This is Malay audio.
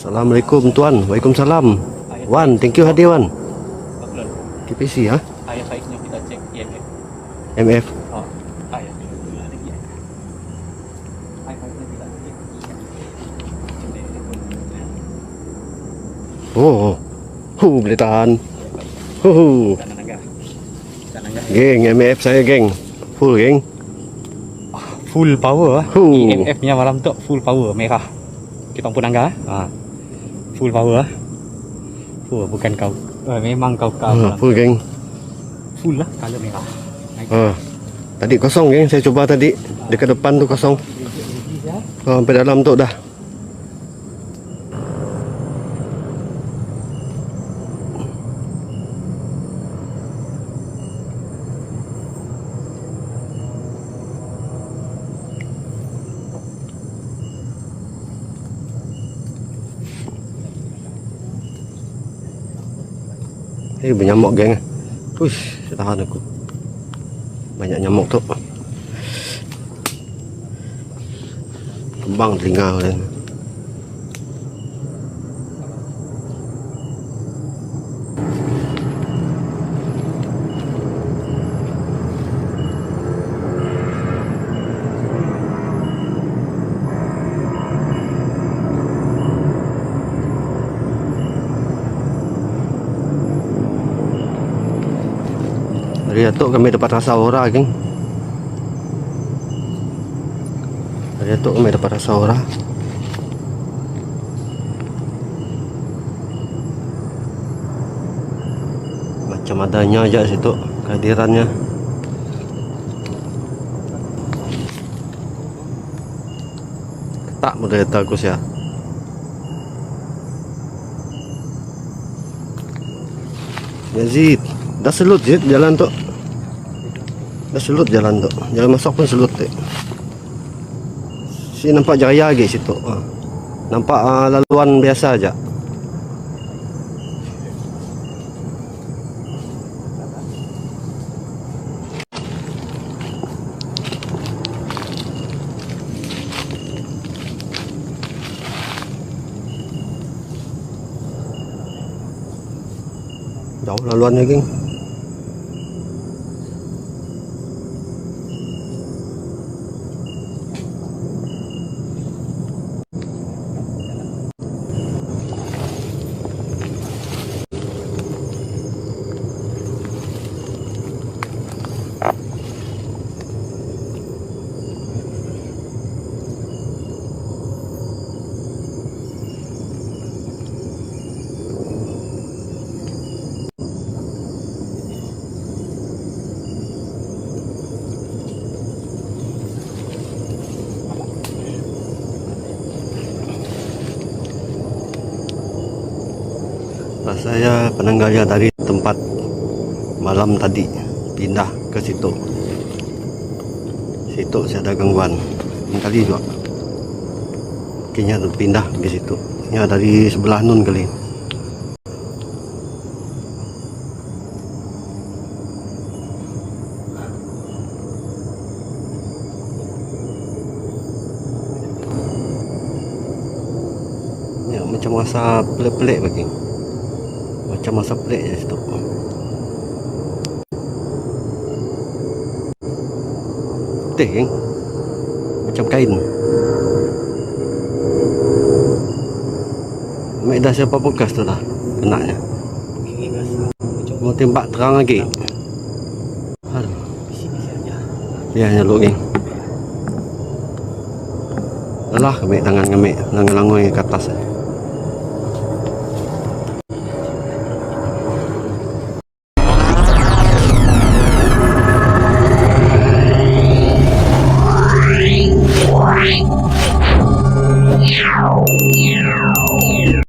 Assalamualaikum tuan. Waalaikumsalam. Wan, thank you hadir Wan. KPC ha? Ayah saiznya kita cek IMF. MF. Oh, ayah dulu lagi ya. Ayah saiznya kita cek IMF. Oh. Boleh tahan. Kanan enggak? Geng, MF saya geng. Full geng. Full power. Huh. IMF-nya malam tu full power merah. Kita pun angga. Full power. Full bukan kau. Memang kau Full geng. Full lah kalau merah. Tadi kosong geng, saya coba tadi. Dekat depan tu kosong. Sampai dalam tu dah. Bernyamuk geng. Push, tahan aku. Banyak nyamuk tu. Kembang telinga dan hari atuk kami dapat rasa aura geng. Hari atuk kami dapat rasa aura. Macam adanya aja situ kehadirannya. Ketak model aku sih ya. Yazid, dah selut Zid jalan tu. Dah selut jalan tu. Jalan masuk pun selut tu. Si nampak jaya lagi situ. Nampak laluan biasa aja. Jauh laluannya geng. Saya penangganya dari tempat malam tadi pindah ke situ. Situ saya ada gangguan. Ini kali juga. Kayaknya pindah ke situ. Ya dari sebelah nun kali. Ya macam masa pelik-pelik bagi. Macam masa pelik je situ. Putih kan? Macam kain. Mek dah siapa bekas tu dah kenanya. Mau tembak terang lagi. Aduh. Ya nyaluk geng. Lelah mek tangan ngemek langoi ke atas.